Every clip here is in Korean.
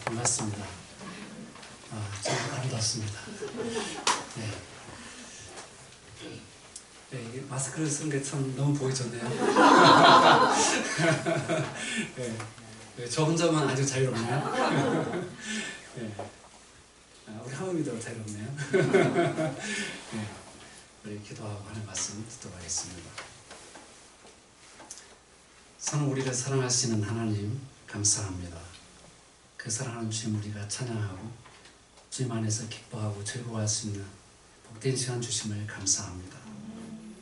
반갑습니다. 정말 아름답습니다. 네. 네, 이게 마스크를 쓴 게 참 너무 보기 좋네요. 네. 네, 저 혼자만 아주 자유롭네요. 네. 우리 하은이도 자유롭네요. 네. 우리 기도하고 하는 말씀 듣도록 하겠습니다. 선은 우리를 사랑하시는 하나님 감사합니다. 그 사랑하는 주님 우리가 찬양하고 주님 안에서 기뻐하고 즐거워할 수 있는 복된 시간 주심을 감사합니다.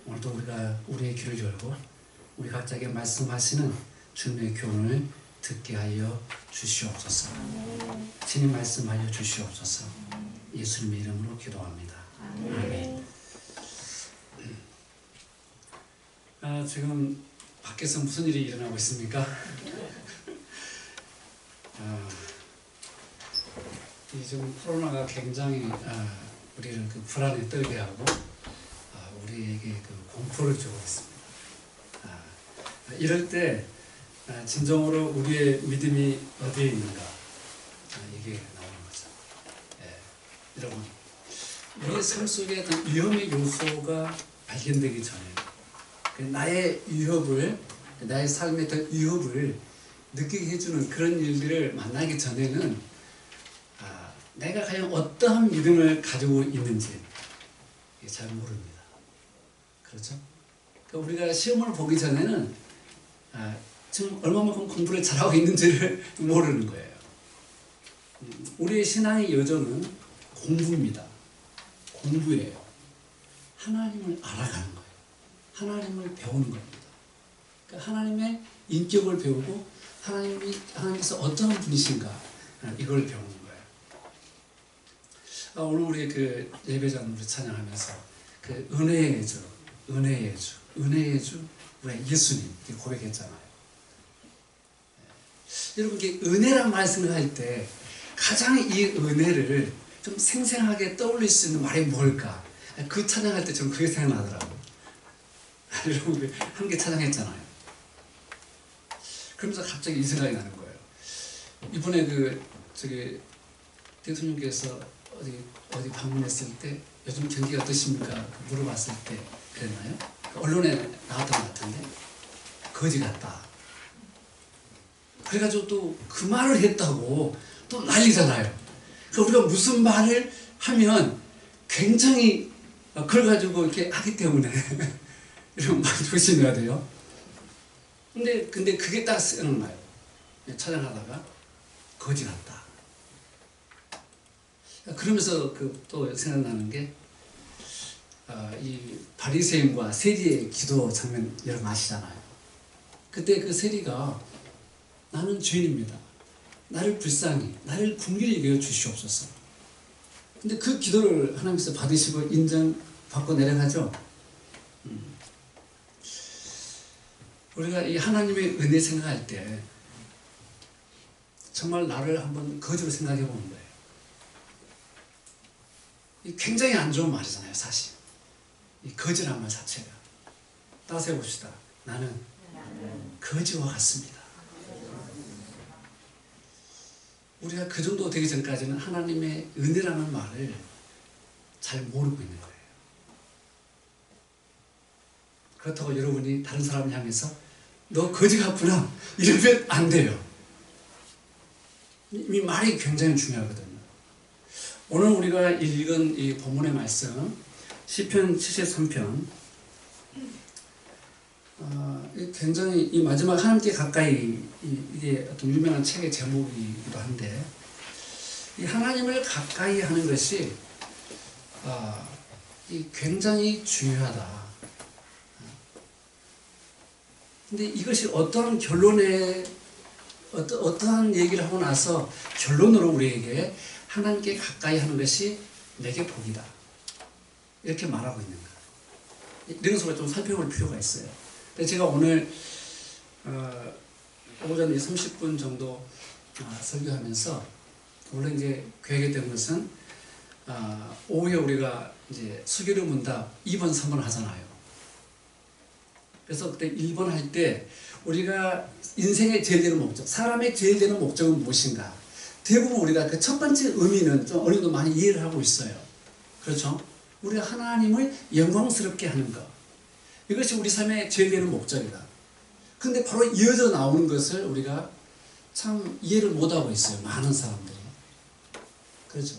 오늘도 우리가 우리의 귀를 열고 우리 각자에게 말씀하시는 주님의 교훈을 듣게 하여 주시옵소서. 주님 말씀하여 주시옵소서. 예수님의 이름으로 기도합니다. 아멘. 지금 밖에서 무슨 일이 일어나고 있습니까? 지금 코로나가 굉장히 우리를 불안에 떨게 하고 우리에게 공포를 주고 있습니다. 이럴 때 진정으로 우리의 믿음이 어디에 있는가 이게 나오는 거죠. 여러분, 우리의 삶 속에 어떤 위험의 요소가 발견되기 전에 나의 위협을, 나의 삶의 어떤 위협을 느끼게 해주는 그런 일들을 만나기 전에는 내가 과연 어떠한 믿음을 가지고 있는지 잘 모릅니다. 그렇죠? 그러니까 우리가 시험을 보기 전에는 지금 얼마만큼 공부를 잘하고 있는지를 모르는 거예요. 우리의 신앙의 여정은 공부입니다. 공부예요. 하나님을 알아가는 거예요. 하나님을 배우는 겁니다. 그러니까 하나님의 인격을 배우고 하나님께서 어떤 분이신가 이걸 배우는 거예요. 오늘 우리 예배자는 우리 찬양하면서 은혜의 주, 은혜의 주, 은혜의 주 우리 예수님 고백했잖아요. 여러분 은혜란 말씀을 할 때 가장 이 은혜를 좀 생생하게 떠올릴 수 있는 말이 뭘까? 그 찬양할 때 전 그게 생각나더라고요. 여러분 함께 찬양했잖아요. 그러면서 갑자기 이 생각이 나는 거예요. 이번에 대통령께서 어디 방문했을 때 요즘 경기가 어떠십니까? 물어봤을 때 그랬나요? 언론에 나왔던 것 같은데 거지 같다. 그래가지고 또 그 말을 했다고 또 난리잖아요. 우리가 무슨 말을 하면 굉장히 그걸 가지고 이렇게 하기 때문에 이런 말 조심해야 돼요. 근데 그게 딱 생각나요. 찬양하다가 거지 같다. 그러면서 또 생각나는 게 이 바리새인과 세리의 기도 장면 여러분 아시잖아요. 그때 그 세리가 나는 죄인입니다. 나를 불쌍히, 나를 긍휼히 여겨 주시옵소서. 근데 그 기도를 하나님께서 받으시고 인정받고 내려가죠. 우리가 이 하나님의 은혜 생각할 때 정말 나를 한번 거지로 생각해 보는 거예요. 이 굉장히 안 좋은 말이잖아요, 사실. 이 거지란 말 자체가. 따라서 해봅시다. 나는 거지와 같습니다. 우리가 그 정도 되기 전까지는 하나님의 은혜라는 말을 잘 모르고 있는 거예요. 그렇다고 여러분이 다른 사람을 향해서 너 거지 같구나 이러면 안 돼요. 이 말이 굉장히 중요하거든요. 오늘 우리가 읽은 이 본문의 말씀 시편 73편 굉장히 이 마지막 하나님께 가까이 이게 어떤 유명한 책의 제목이기도 한데 이 하나님을 가까이 하는 것이 굉장히 중요하다. 근데 이것이 어떠한 결론에 어떠한 얘기를 하고 나서 결론으로 우리에게 하나님께 가까이 하는 것이 내게 복이다. 이렇게 말하고 있는가. 이런 것을 좀 살펴볼 필요가 있어요. 근데 제가 오늘 오전 30분 정도 설교하면서 원래 이제 계획했던 것은 오후에 우리가 이제 수기로 문답 2번, 3번 하잖아요. 그래서 그때 1번 할 때 우리가 인생의 제일 되는 목적, 사람의 제일 되는 목적은 무엇인가? 대부분 우리가 그 첫 번째 의미는 좀 어느 정도 많이 이해를 하고 있어요. 그렇죠? 우리가 하나님을 영광스럽게 하는 것. 이것이 우리 삶의 제일 되는 목적이다. 근데 바로 이어져 나오는 것을 우리가 참 이해를 못하고 있어요. 많은 사람들이. 그렇죠?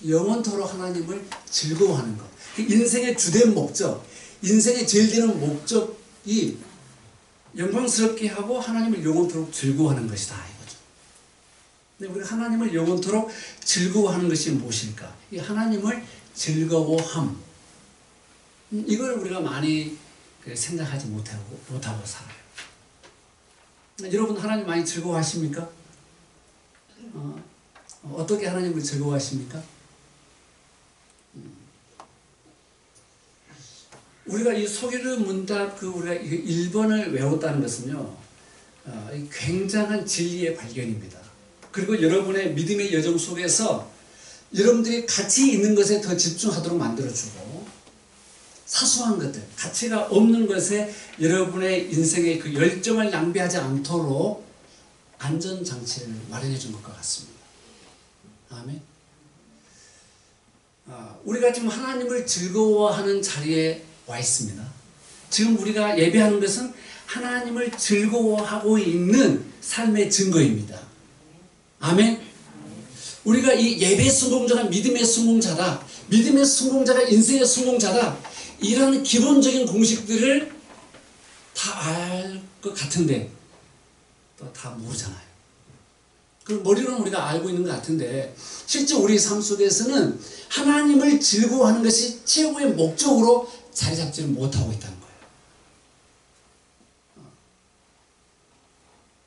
영원토록 하나님을 즐거워하는 것. 그 인생의 주된 목적, 인생의 제일 되는 목적이 영광스럽게 하고 하나님을 영원토록 즐거워하는 것이다. 이거죠. 근데 우리가 하나님을 영원토록 즐거워하는 것이 무엇일까? 이 하나님을 즐거워함. 이걸 우리가 많이 생각하지 못하고 살아요. 여러분 하나님 많이 즐거워하십니까? 어떻게 하나님을 즐거워하십니까? 우리가 이 소개를 문답 우리가 1번을 외웠다는 것은요, 굉장한 진리의 발견입니다. 그리고 여러분의 믿음의 여정 속에서 여러분들이 가치 있는 것에 더 집중하도록 만들어주고, 사소한 것들, 가치가 없는 것에 여러분의 인생의 그 열정을 낭비하지 않도록 안전장치를 마련해 준 것과 같습니다. 아멘. 우리가 지금 하나님을 즐거워하는 자리에 와 있습니다. 지금 우리가 예배하는 것은 하나님을 즐거워하고 있는 삶의 증거입니다. 아멘. 우리가 이 예배 순공자가 믿음의 순공자다, 믿음의 순공자가 인생의 순공자다, 이런 기본적인 공식들을 다 알 것 같은데 또 다 모르잖아요. 그 머리로는 우리가 알고 있는 것 같은데 실제 우리 삶 속에서는 하나님을 즐거워하는 것이 최고의 목적으로 자리 잡지를 못하고 있다는 거예요.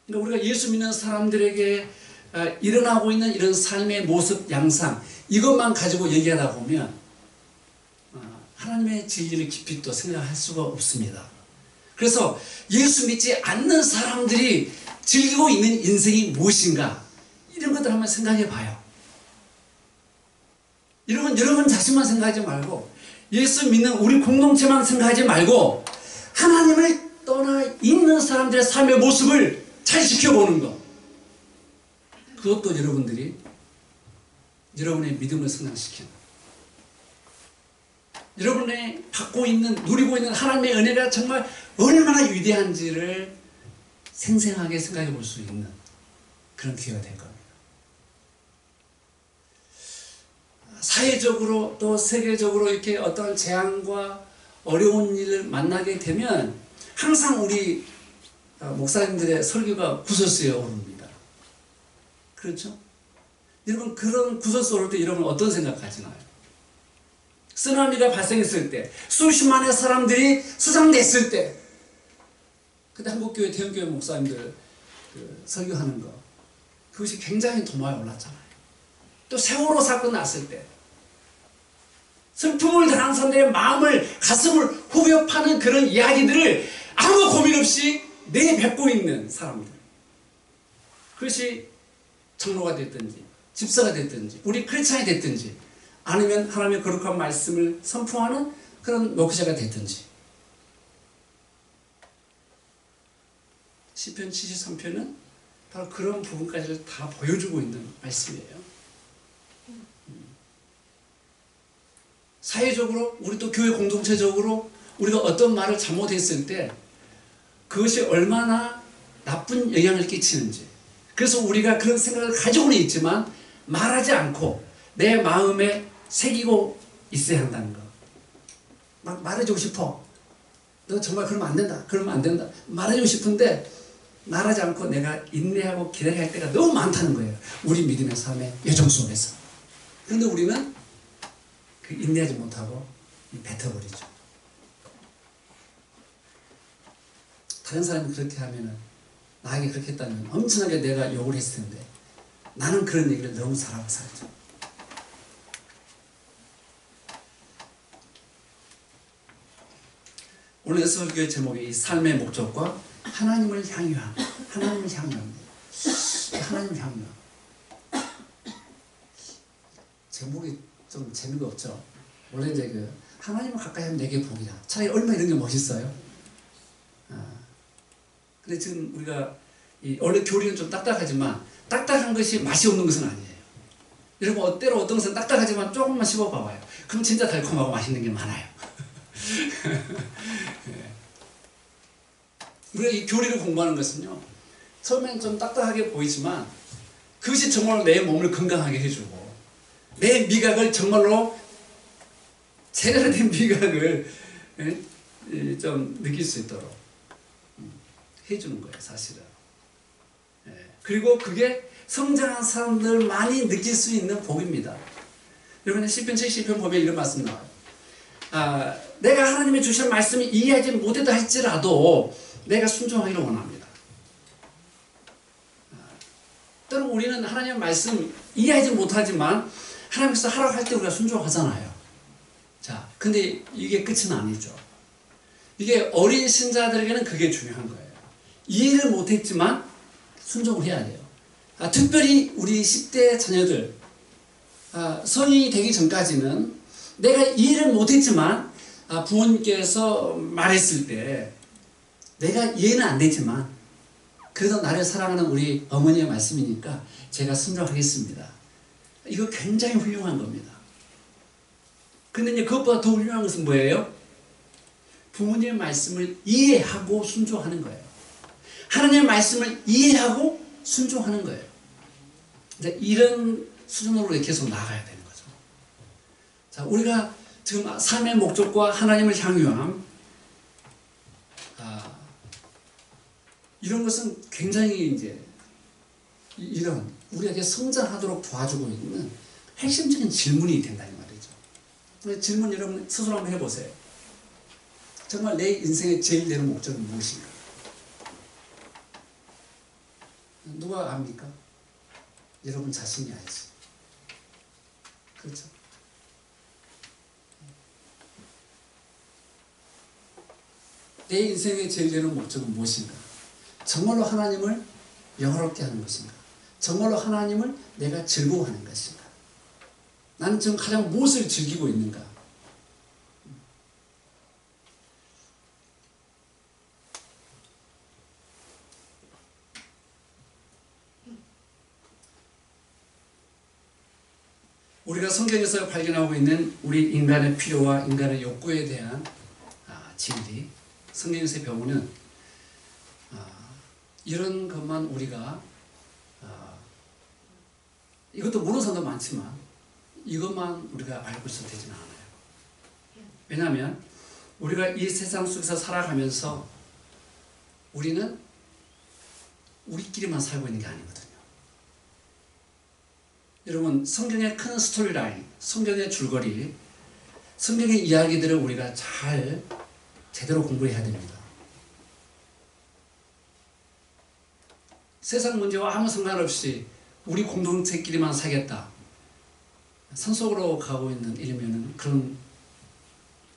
그러니까 우리가 예수 믿는 사람들에게 일어나고 있는 이런 삶의 모습, 양상, 이것만 가지고 얘기하다 보면 하나님의 진리를 깊이 또 생각할 수가 없습니다. 그래서 예수 믿지 않는 사람들이 즐기고 있는 인생이 무엇인가, 이런 것들 한번 생각해 봐요. 여러분 자신만 생각하지 말고, 예수 믿는 우리 공동체만 생각하지 말고, 하나님을 떠나 있는 사람들의 삶의 모습을 잘 지켜보는 것. 그것도 여러분들이 여러분의 믿음을 성장시키는, 여러분의 갖고 있는, 누리고 있는 하나님의 은혜가 정말 얼마나 위대한지를 생생하게 생각해 볼 수 있는 그런 기회가 될 겁니다. 사회적으로 또 세계적으로 이렇게 어떤 재앙과 어려운 일을 만나게 되면 항상 우리 목사님들의 설교가 구설수에 오릅니다. 그렇죠? 여러분, 그런 구설수 오를 때 여러분 어떤 생각 가지나요? 쓰나미가 발생했을 때, 수십만의 사람들이 수상됐을 때, 그때 한국교회 대형교회 목사님들 설교하는 거, 그것이 굉장히 도마에 올랐잖아요. 또 세월호 사건 났을 때 슬픔을 당한 사람들의 마음을, 가슴을 후벼 파는 그런 이야기들을 아무 고민 없이 내뱉고 있는 사람들, 그것이 장로가 됐든지 집사가 됐든지 우리 크리스찬이 됐든지 아니면 하나님의 거룩한 말씀을 선포하는 그런 목회자가 됐든지, 시편 73편은 바로 그런 부분까지를 다 보여주고 있는 말씀이에요. 사회적으로, 우리 또 교회 공동체적으로 우리가 어떤 말을 잘못했을 때 그것이 얼마나 나쁜 영향을 끼치는지, 그래서 우리가 그런 생각을 가지고는 있지만 말하지 않고 내 마음에 새기고 있어야 한다는 거. 막 말해주고 싶어. 너 정말 그러면 안 된다, 그러면 안 된다, 말해주고 싶은데 말하지 않고 내가 인내하고 기다려야 할 때가 너무 많다는 거예요. 우리 믿음의 삶의 여정 속에서. 그런데 우리는 그 인내하지 못하고 뱉어버리죠. 다른 사람이 그렇게 하면은, 나에게 그렇게 했다면 엄청나게 내가 욕을 했을 텐데 나는 그런 얘기를 너무 잘하고 살죠. 오늘 설교의 제목이 이 삶의 목적과 하나님을 향유함. 하나님을 향유합니다. 하나님을 향유함. 제목이 좀 재미가 없죠. 원래 이제 하나님을 가까이 하면 내게 복이다. 차라리 얼마나 이런 게 멋있어요. 근데 지금 우리가 원래 교리는 좀 딱딱하지만 딱딱한 것이 맛이 없는 것은 아니에요. 여러분 때로 어떤 것은 딱딱하지만 조금만 씹어봐봐요. 그럼 진짜 달콤하고 맛있는 게 많아요. 우리가 이 교리를 공부하는 것은요, 처음엔 좀 딱딱하게 보이지만 그것이 정말로 내 몸을 건강하게 해주고 내 미각을 정말로 제대로 된 미각을 좀 느낄 수 있도록 해주는 거예요, 사실은. 그리고 그게 성장한 사람들만이 느낄 수 있는 복입니다. 여러분 시편 70편 보면 이런 말씀 나와요. 내가 하나님의 주신 말씀을 이해하지 못했다 할지라도 내가 순종하기를 원합니다. 때로 우리는 하나님의 말씀 이해하지 못하지만 하나님께서 하라고 할 때 우리가 순종하잖아요. 자, 근데 이게 끝은 아니죠. 이게 어린 신자들에게는 그게 중요한 거예요. 이해를 못했지만 순종을 해야 돼요. 특별히 우리 10대 자녀들, 성인이 되기 전까지는 내가 이해를 못했지만 부모님께서 말했을 때 내가 이해는 안 되지만 그래도 나를 사랑하는 우리 어머니의 말씀이니까 제가 순종하겠습니다. 이거 굉장히 훌륭한 겁니다. 근데 이제 그것보다 더 훌륭한 것은 뭐예요? 부모님의 말씀을 이해하고 순종하는 거예요. 하나님의 말씀을 이해하고 순종하는 거예요. 이런 수준으로 계속 나아가야 되는 거죠. 자, 우리가 지금 삶의 목적과 하나님을 향유한 이런 것은 굉장히 이제 이런 우리에게 성장하도록 도와주고 있는 핵심적인 질문이 된다는 말이죠. 질문 여러분 스스로 한번 해보세요. 정말 내 인생의 제일 되는 목적은 무엇인가? 누가 압니까? 여러분 자신이 알지. 그렇죠? 내 인생의 제일 되는 목적은 무엇인가? 정말로 하나님을 영화롭게 하는 것인가? 정말로 하나님을 내가 즐거워하는 것인가? 나는 지금 가장 무엇을 즐기고 있는가? 우리가 성경에서 발견하고 있는 우리 인간의 필요와 인간의 욕구에 대한 진리, 성경에서 배우는 이런 것만 우리가 이것도 모르는 사람도 많지만 이것만 우리가 알고 있어도 되지는 않아요. 왜냐하면 우리가 이 세상 속에서 살아가면서 우리는 우리끼리만 살고 있는 게 아니거든요. 여러분 성경의 큰 스토리라인, 성경의 줄거리, 성경의 이야기들을 우리가 잘 제대로 공부해야 됩니다. 세상 문제와 아무 상관없이 우리 공동체끼리만 살겠다. 산속으로 가고 있는 일면은 그런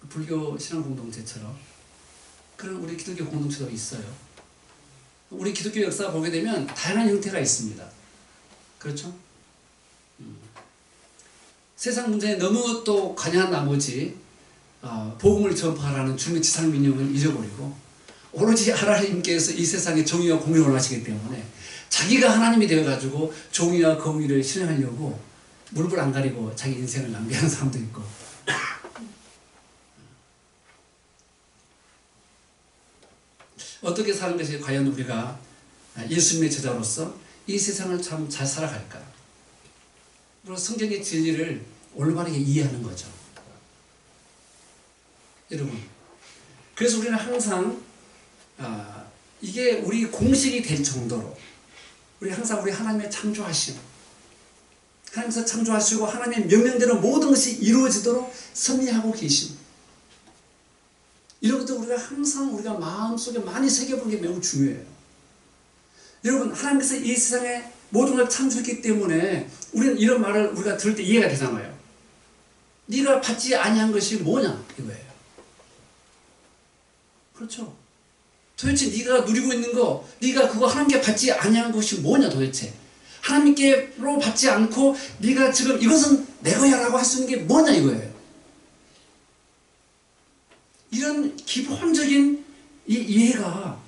불교 신앙 공동체처럼 그런 우리 기독교 공동체도 있어요. 우리 기독교 역사 보게 되면 다양한 형태가 있습니다. 그렇죠? 세상 문제에 너무 또 관여한 나머지 복음을 전파하라는 주님의 지상민령을 잊어버리고 오로지 하나님께서 이 세상에 정의와 공의를 원하시기 때문에 자기가 하나님이 되어가지고 정의와 공의를 실행하려고 물불 안 가리고 자기 인생을 낭비하는 사람도 있고 어떻게 사는 것이 과연 우리가 예수님의 제자로서 이 세상을 참 잘 살아갈까? 그리고 성경의 진리를 올바르게 이해하는 거죠. 여러분, 그래서 우리는 항상 이게 우리 공식이 될 정도로 우리 항상 우리 하나님의 창조하심, 하나님께서 창조하시고 하나님의 명령대로 모든 것이 이루어지도록 섭리하고 계심, 이런 것도 우리가 항상 우리가 마음속에 많이 새겨보는 게 매우 중요해요. 여러분, 하나님께서 이 세상에 모든 걸 창조했기 때문에 우리는 이런 말을 우리가 들을 때 이해가 되잖아요. 네가 받지 아니한 것이 뭐냐 이거예요. 그렇죠? 도대체 네가 누리고 있는 거, 네가 그거 하나님께 받지 아니한 것이 뭐냐 도대체. 하나님께로 받지 않고 네가 지금 이것은 내 거야 라고 할 수 있는 게 뭐냐 이거예요. 이런 기본적인 이 이해가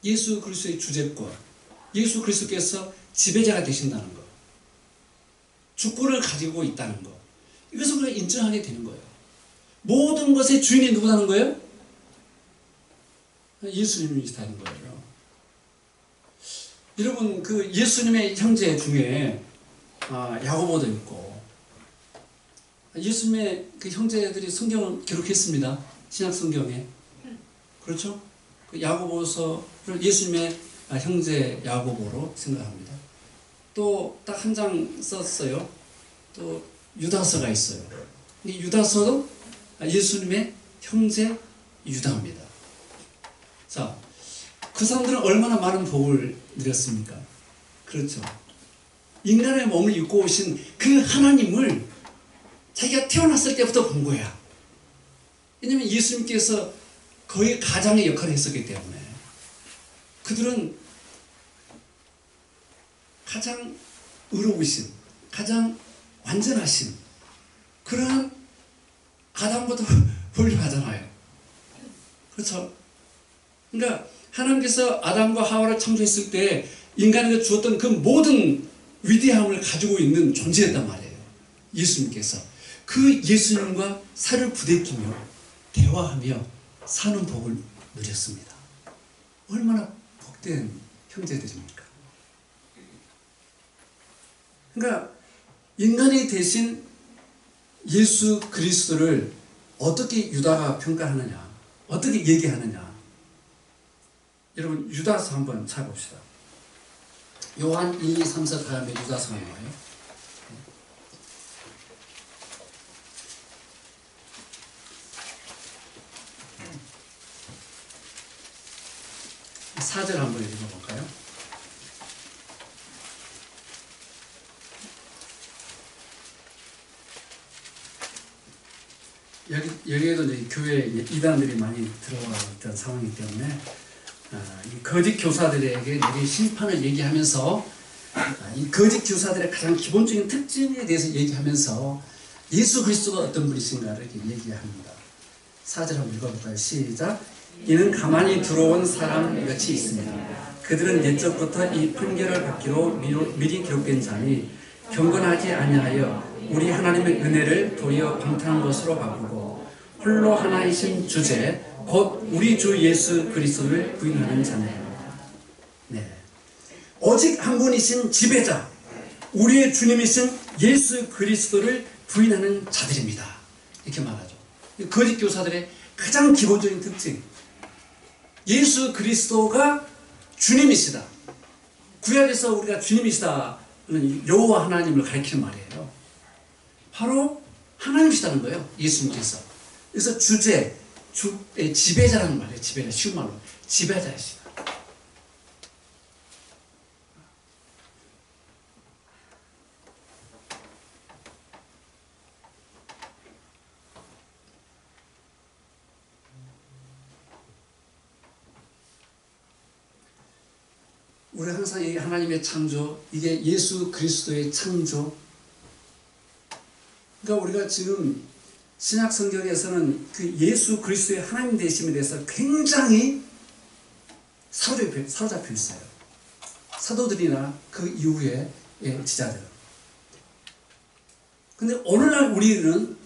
예수 그리스도의 주제권, 예수 그리스도께서 지배자가 되신다는 것, 주권을 가지고 있다는 것, 이것을 우리가 인정하게 되는 거예요. 모든 것의 주인이 누구라는 거예요? 예수님이시다는 거예요. 여러분, 그 예수님의 형제 중에 야고보도 있고, 예수님의 그 형제들이 성경을 기록했습니다. 신약 성경에. 그렇죠? 그 야고보서를 예수님의 형제 야고보로 생각합니다. 또 딱 한 장 썼어요. 또 유다서가 있어요. 이 유다서도 예수님의 형제 유다입니다. 자, 그 사람들은 얼마나 많은 복을 누렸습니까? 그렇죠. 인간의 몸을 입고 오신 그 하나님을 자기가 태어났을 때부터 본 거야. 왜냐하면 예수님께서 거의 가장의 역할을 했었기 때문에 그들은 가장 의로우신, 가장 완전하신 그러한 아담보다 훌륭하잖아요. 그렇죠? 그러니까 하나님께서 아담과 하와를 창조했을 때 인간에게 주었던 그 모든 위대함을 가지고 있는 존재였단 말이에요. 예수님께서 그 예수님과 살을 부대끼며 대화하며 사는 복을 누렸습니다. 얼마나 복된 형제들입니까? 그러니까 인간이 되신 예수 그리스도를 어떻게 유다가 평가하느냐, 어떻게 얘기하느냐. 여러분, 유다서 한번 찾아봅시다. 요한 1, 2, 3, 4 다음에 유다서가 나와요. 사절 한번 읽어볼까요? 여기에도 이제 교회에 이단들이 많이 들어와 있던 상황이기 때문에 이 거짓 교사들에게 내린 심판을 얘기하면서 이 거짓 교사들의 가장 기본적인 특징에 대해서 얘기하면서 예수 그리스도가 어떤 분이신가를 이렇게 얘기합니다. 4절 한번 읽어볼까요? 시작. 이는 가만히 들어온 사람 같이 있습니다. 그들은 옛적부터 이 판결을 받기로 미리 기록된 자니 경건하지 아니하여 우리 하나님의 은혜를 도리어 방탕한 것으로 바꾸고 홀로 하나이신 주제 곧 우리 주 예수 그리스도를 부인하는 자네요. 네. 오직 한 분이신 지배자 우리의 주님이신 예수 그리스도를 부인하는 자들입니다. 이렇게 말하죠. 거짓 교사들의 가장 기본적인 특징, 예수 그리스도가 주님이시다. 구약에서 우리가 주님이시다는 여호와 하나님을 가리키는 말이에요. 바로 하나님이시다는 거예요. 예수님께서. 그래서 지배자라는 말이에요. 지배자, 쉬운 말로 지배자이시다. 우리 항상 이 하나님의 창조, 이게 예수 그리스도의 창조. 그러니까 우리가 지금 신약 성경에서는 그 예수 그리스도의 하나님 되심에 대해서 굉장히 사로잡혀 있어요. 사도들이나 그 이후의 지자들. 근데 오늘날 우리는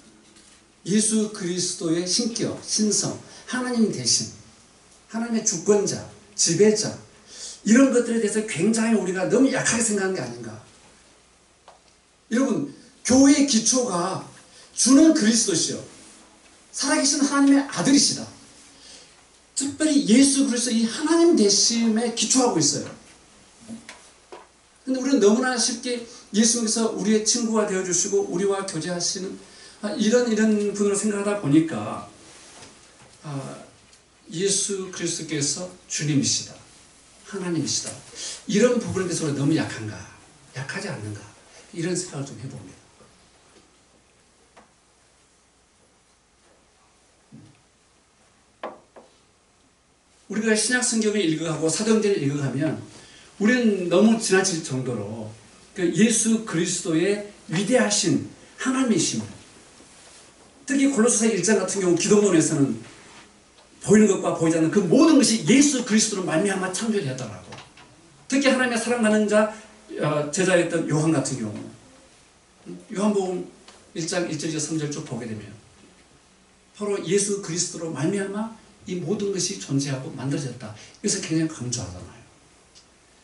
예수 그리스도의 신격, 신성, 하나님 되심, 하나님의 주권자, 지배자, 이런 것들에 대해서 굉장히 우리가 너무 약하게 생각하는 게 아닌가. 여러분, 교회의 기초가 주는 그리스도시요 살아계신 하나님의 아들이시다. 특별히 예수 그리스도 이 하나님 되심에 기초하고 있어요. 근데 우리는 너무나 쉽게 예수님께서 우리의 친구가 되어주시고 우리와 교제하시는 이런 분으로 생각하다 보니까 예수 그리스도께서 주님이시다, 하나님이시다, 이런 부분에 대해서 우리가 너무 약한가, 약하지 않는가, 이런 생각을 좀 해봅니다. 우리가 신약 성경을 읽어가고 사도행전을 읽어가면 우리는 너무 지나칠 정도로 그 예수 그리스도의 위대하신 하나님이심을, 특히 골로새서 1장 같은 경우 기도문에서는 보이는 것과 보이지 않는 그 모든 것이 예수 그리스도로 말미암아 창조되었다라고. 특히 하나님의 사랑하는 자 제자였던 요한 같은 경우, 요한복음 1장 1절에서 3절 쭉 보게 되면 바로 예수 그리스도로 말미암아 이 모든 것이 존재하고 만들어졌다. 그래서 굉장히 강조하잖아요.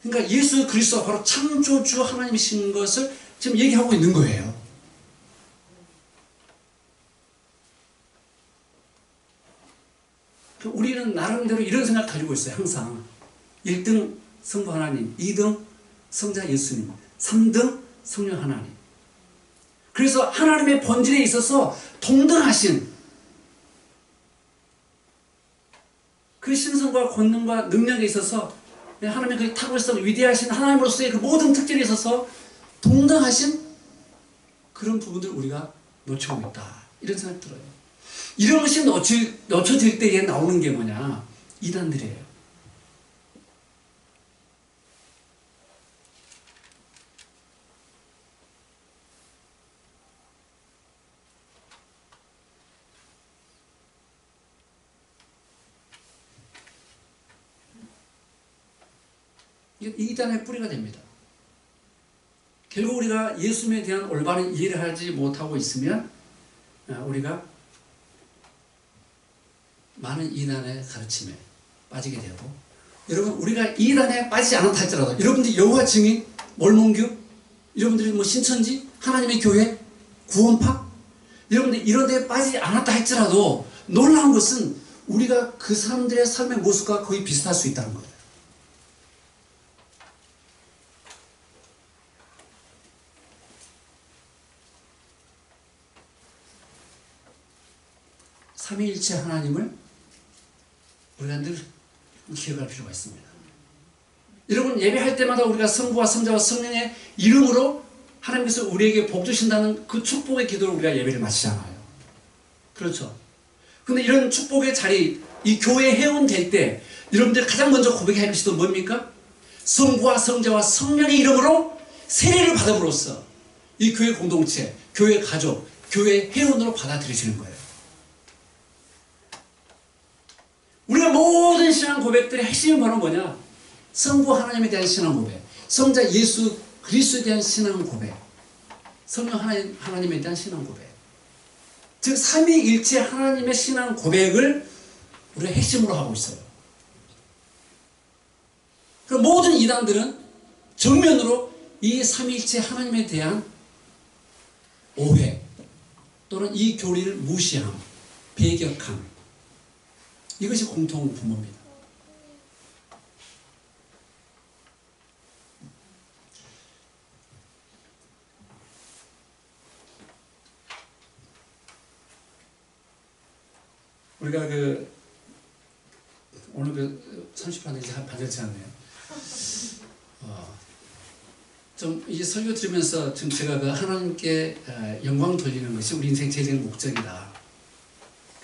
그러니까 예수 그리스도가 바로 창조주 하나님이신 것을 지금 얘기하고 있는 거예요. 우리는 나름대로 이런 생각 가지고 있어요. 항상 1등 성부 하나님, 2등 성자 예수님, 3등 성령 하나님. 그래서 하나님의 본질에 있어서 동등하신 그 신성과 권능과 능력에 있어서 하나님의 그 탁월성, 위대하신 하나님으로서의 그 모든 특질에 있어서 동등하신 그런 부분들 우리가 놓치고 있다. 이런 생각이 들어요. 이런 것이 놓쳐질 때에 나오는 게 뭐냐? 이단들이에요. 이단의 뿌리가 됩니다. 결국 우리가 예수님에 대한 올바른 이해를 하지 못하고 있으면 우리가 많은 이단의 가르침에 빠지게 되고, 여러분 우리가 이단에 빠지지 않았다 할지라도 여러분들이 여호와 증인, 몰몬교, 여러분들이 뭐 신천지, 하나님의 교회, 구원파, 여러분들이 이런 데에 빠지지 않았다 할지라도 놀라운 것은 우리가 그 사람들의 삶의 모습과 거의 비슷할 수 있다는 거예요. 삼위일체 하나님을 우리가 늘 기억할 필요가 있습니다. 여러분 예배할 때마다 우리가 성부와 성자와 성령의 이름으로 하나님께서 우리에게 복 주신다는 그 축복의 기도로 우리가 예배를 마치잖아요. 그렇죠? 근데 이런 축복의 자리, 이 교회 회원 될 때 여러분들 가장 먼저 고백할 것이 또 뭡니까? 성부와 성자와 성령의 이름으로 세례를 받음으로써 이 교회 공동체, 교회 가족, 교회 회원으로 받아들여지는 거예요. 우리가 모든 신앙 고백들의 핵심은 바로 뭐냐? 성부 하나님에 대한 신앙 고백, 성자 예수 그리스도에 대한 신앙 고백, 성령 하나님에 대한 신앙 고백. 즉 삼위일체 하나님의 신앙 고백을 우리가 핵심으로 하고 있어요. 그럼 모든 이단들은 정면으로 이 삼위일체 하나님에 대한 오해 또는 이 교리를 무시함, 배격함, 이것이 공통 분모입니다. 우리가 오늘 30분 이제 반절치 않네요. 좀 이 설교 들으면서 좀 제가 하나님께 영광 돌리는 것이 우리 인생 제일 목적이다.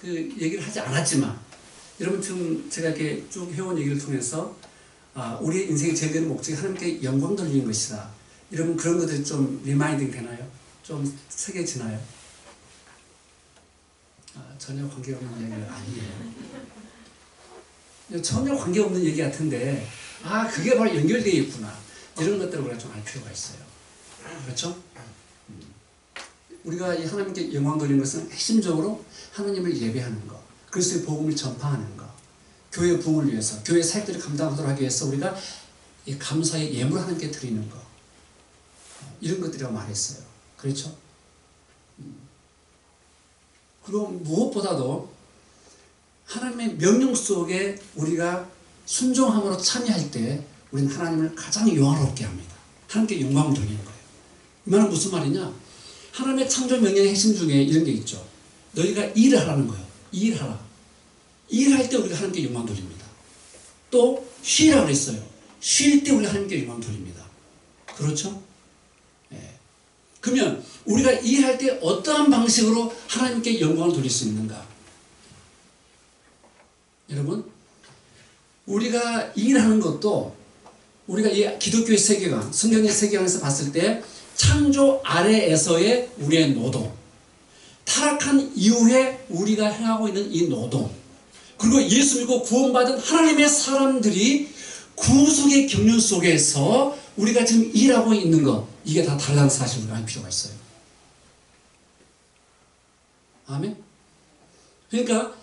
그 얘기를 하지 않았지만 여러분 지금 제가 이렇게 쭉 해온 얘기를 통해서 우리의 인생의 제일 큰 목적이 하나님께 영광 돌리는 것이다. 여러분 그런 것들이 좀 리마인딩 되나요? 좀 새겨지나요? 전혀 관계없는 얘기가 아니에요. 전혀 관계없는 얘기 같은데 그게 바로 연결되어 있구나. 이런 것들을 우리가 좀 알 필요가 있어요. 그렇죠? 우리가 이 하나님께 영광 돌리는 것은 핵심적으로 하나님을 예배하는 것, 그리스도의 복음을 전파하는 것, 교회의 부흥을 위해서, 교회 사역들을 감당하도록 하기 위해서 우리가 이 감사의 예물을 하나님께 드리는 것, 이런 것들이라고 말했어요. 그렇죠? 그리고 무엇보다도 하나님의 명령 속에 우리가 순종함으로 참여할 때 우리는 하나님을 가장 영화롭게 합니다. 하나님께 영광을 돌리는 거예요. 이 말은 무슨 말이냐? 하나님의 창조 명령의 핵심 중에 이런 게 있죠. 너희가 일을 하라는 거예요. 일하라. 일할 때 우리가 하나님께 영광 돌립니다. 또 쉬라 그랬어요. 쉴 때 우리가 하나님께 영광 돌립니다. 그렇죠? 네. 그러면 우리가 일할 때 어떠한 방식으로 하나님께 영광을 돌릴 수 있는가? 여러분, 우리가 일하는 것도 우리가 이 기독교의 세계관, 성경의 세계관에서 봤을 때 창조 아래에서의 우리의 노동, 타락한 이후에 우리가 행하고 있는 이 노동, 그리고 예수 믿고 구원받은 하나님의 사람들이 구속의 경륜 속에서 우리가 지금 일하고 있는 것, 이게 다 다르다는 사실을 알 필요가 있어요. 아멘? 그러니까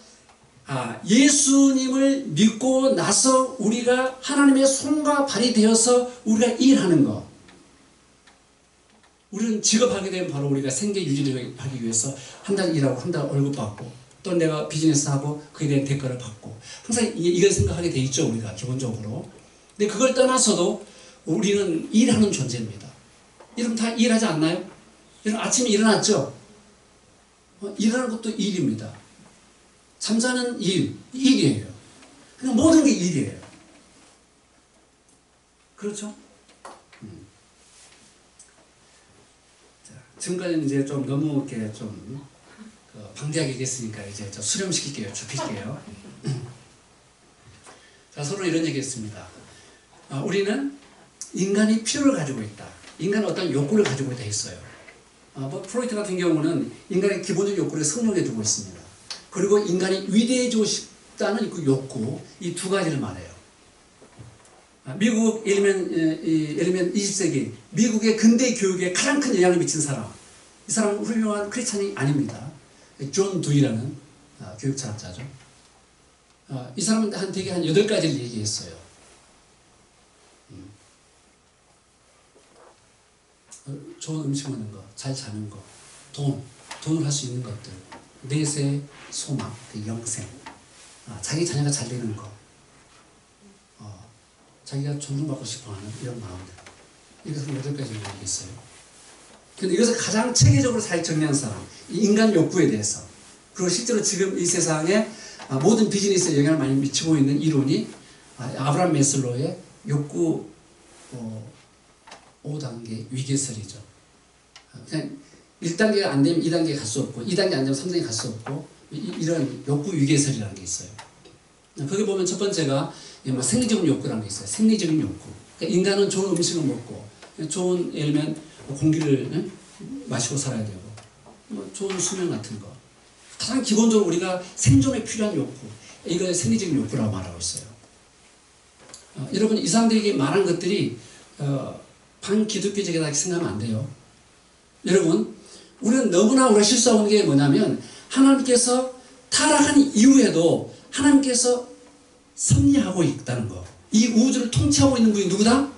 예수님을 믿고 나서 우리가 하나님의 손과 발이 되어서 우리가 일하는 것, 우리는 직업하게 되면 바로 우리가 생계 유지를 하기 위해서 한 달 일하고 한 달 월급 받고, 또 내가 비즈니스하고 그에 대한 대가를 받고, 항상 이걸 생각하게 돼 있죠, 우리가 기본적으로. 근데 그걸 떠나서도 우리는 일하는 존재입니다. 여러분 다 일하지 않나요? 여러분 아침에 일어났죠? 일하는 것도 일입니다. 잠자는 일이에요. 그냥 모든 게 일이에요. 그렇죠? 자, 지금까지는 이제 좀 너무 이렇게 좀 방대하게 얘기했으니까 이제 저 수렴시킬게요. 좁힐게요. 자, 서로 이런 얘기 했습니다. 우리는 인간이 필요를 가지고 있다. 인간은 어떤 욕구를 가지고 있다 했어요. 프로이트 같은 경우는 인간의 기본적 욕구를 성령에 두고 있습니다. 그리고 인간이 위대해지고 싶다는 그 욕구, 이 두 가지를 말해요. 미국 예를 들면 20세기 미국의 근대 교육에 가장 큰 영향을 미친 사람, 이 사람은 훌륭한 크리스찬이 아닙니다. 존 두이라는 교육 철학자죠. 이 사람은 되게 한 8가지를 얘기했어요. 좋은 음식 먹는 거, 잘 자는 거, 돈을 할 수 있는 것들, 내세, 소망, 영생, 자기 자녀가 잘 되는 거, 자기가 존중받고 싶어하는 이런 마음들, 이것을 8가지를 얘기했어요. 근데 이것을 가장 체계적으로 잘 정리한 사람, 이 인간 욕구에 대해서, 그리고 실제로 지금 이 세상에 모든 비즈니스에 영향을 많이 미치고 있는 이론이 아브라함 매슬로의 욕구 5단계 위계설이죠. 그냥 1단계가 안 되면 2단계 갈 수 없고, 2단계 안 되면 3단계 갈 수 없고, 이런 욕구 위계설이라는 게 있어요. 거기 보면 첫 번째가 생리적인 욕구라는 게 있어요. 생리적인 욕구. 그러니까 인간은 좋은 음식을 먹고, 좋은, 예를 들면 공기를 마시고 살아야 되고, 좋은 수면 같은 거. 가장 기본적으로 우리가 생존에 필요한 욕구, 이걸 생리적인 욕구라고 말하고 있어요. 여러분, 이 사람들에게 말한 것들이 반기독교적이다 생각하면 안 돼요. 여러분, 우리는 너무나 우리가 실수하는 게 뭐냐면, 하나님께서 타락한 이후에도 하나님께서 섭리하고 있다는 거. 이 우주를 통치하고 있는 분이 누구다?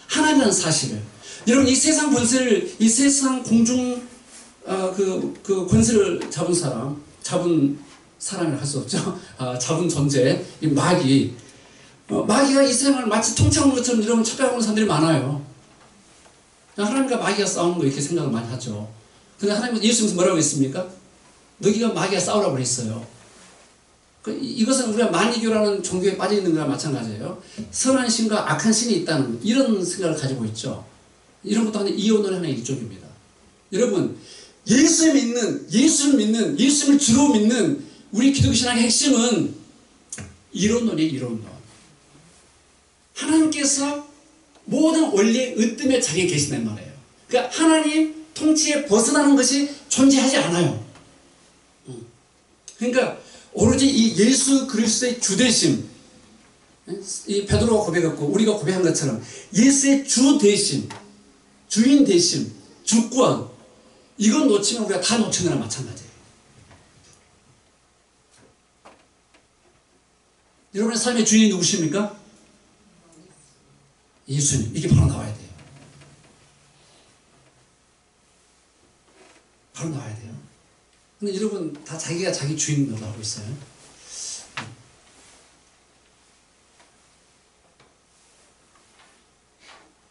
하나님이라는 사실을. 여러분, 이 세상 권세를, 이 세상 공중 그 권세를 잡은 사람이라 할 수 없죠. 잡은 존재, 이 마귀가 이 세상을 마치 통치하는 것처럼 여러분 착각하는 사람들이 많아요. 하나님과 마귀가 싸우는 거 이렇게 생각을 많이 하죠. 근데 하나님은 예수님께서 뭐라고 했습니까? 너희가 마귀가 싸우라고 했어요. 이것은 우리가 만이교라는 종교에 빠져 있는 거랑 마찬가지예요. 선한 신과 악한 신이 있다는 이런 생각을 가지고 있죠. 이런 것도 하나의 이혼론의 하나의 일종입니다. 여러분, 예수를 믿는, 예수님을 주로 믿는 우리 기독교 신앙의 핵심은 이론론이에요, 이론론. 하나님께서 모든 원리의 으뜸에 자기에 계신단 말이에요. 그러니까 하나님 통치에 벗어나는 것이 존재하지 않아요. 그러니까 오로지 이 예수 그리스도의 주되심, 이 베드로가 고백했고 우리가 고백한 것처럼 예수의 주되심, 주인 되심, 주권, 이건 놓치면 우리가 다 놓친 거랑 마찬가지예요. 여러분의 삶의 주인이 누구십니까? 예수님. 이게 바로 나와야 돼요. 바로 나와야 돼요. 근데 여러분 다 자기가 자기 주인 노릇 하고 있어요.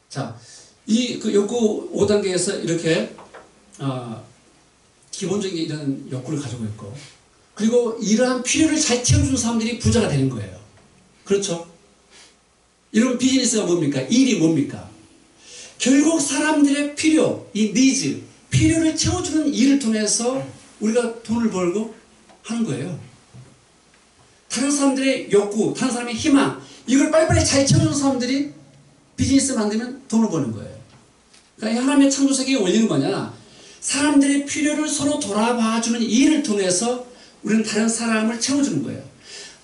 자, 이 욕구 5단계에서 이렇게 기본적인 이런 욕구를 가지고 있고, 그리고 이러한 필요를 잘 채워주는 사람들이 부자가 되는 거예요. 그렇죠? 이런 비즈니스가 뭡니까? 일이 뭡니까? 결국 사람들의 필요, 이 니즈, 필요를 채워주는 일을 통해서 우리가 돈을 벌고 하는 거예요. 다른 사람들의 욕구, 다른 사람의 희망, 이걸 빨리빨리 잘 채워주는 사람들이 비즈니스 만들면 돈을 버는 거예요. 그러니까 하나님의 창조 세계의 원리는 뭐냐? 사람들의 필요를 서로 돌아봐주는 일을 통해서 우리는 다른 사람을 채워주는 거예요.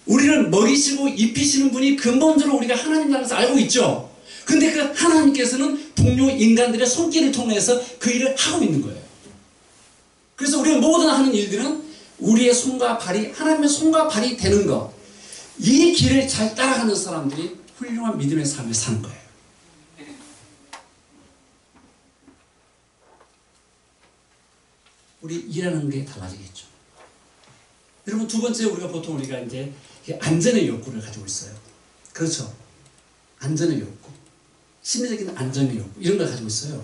우리를 먹이시고 입히시는 분이 근본적으로 우리가 하나님이라는 것을 알고 있죠. 근데 그 하나님께서는 동료 인간들의 손길을 통해서 그 일을 하고 있는 거예요. 그래서 우리가 모든 하는 일들은 우리의 손과 발이 하나님의 손과 발이 되는 것, 이 길을 잘 따라가는 사람들이 훌륭한 믿음의 삶을 사는 거예요. 우리 일하는 게 달라지겠죠. 여러분, 두 번째, 우리가 이제 안전의 욕구를 가지고 있어요. 그렇죠. 안전의 욕구, 심리적인 안전의 욕구, 이런 걸 가지고 있어요.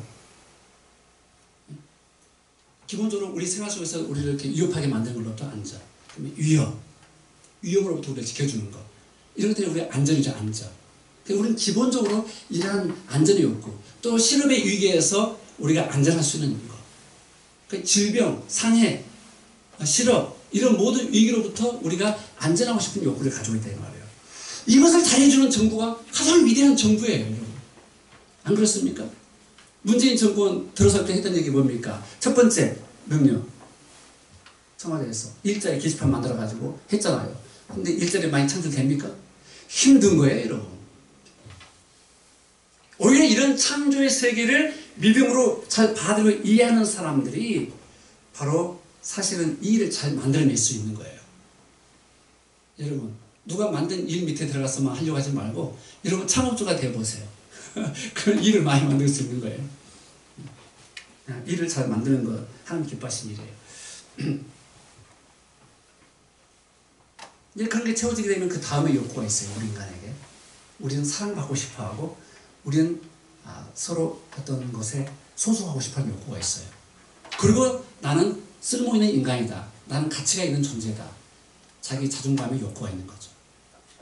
기본적으로 우리 생활 속에서 우리를 이렇게 위협하게 만드는 걸로부터 안전, 위협으로부터 우리를 지켜주는 것, 이런 것들이 우리의 안전이죠. 안전. 우리는 기본적으로 이러한 안전의 욕구, 또 실업의 위기에서 우리가 안전할 수 있는 것, 질병, 상해, 실업, 이런 모든 위기로부터 우리가 안전하고 싶은 욕구를 가지고 있다 이 말이에요. 이것을 다 해주는 정부가 가장 위대한 정부예요, 여러분. 안 그렇습니까? 문재인 정권 들어설 때 했던 얘기 뭡니까? 첫 번째 명령, 청와대에서 일자리 게시판 만들어가지고 했잖아요. 근데 일자리 많이 창출됩니까? 힘든 거예요, 여러분. 오히려 이런 창조의 세계를 믿음으로 잘 받아들이고 이해하는 사람들이 바로 사실은 이 일을 잘 만들어낼 수 있는 거예요. 여러분, 누가 만든 일 밑에 들어가서만 하려고 하지 말고 여러분 창업주가 되어보세요. 그런 일을 많이 만들 수 있는 거예요. 일을 잘 만드는 거 하나님 기뻐하신 일이에요. 이제 그런 게 채워지게 되면 그 다음에 욕구가 있어요. 우리 인간에게. 우리는 사랑받고 싶어하고 우리는 서로 어떤 것에 소속하고 싶어하는 욕구가 있어요. 그리고 나는 쓸모있는 인간이다. 나는 가치가 있는 존재다. 자기 자존감의 욕구가 있는 거죠.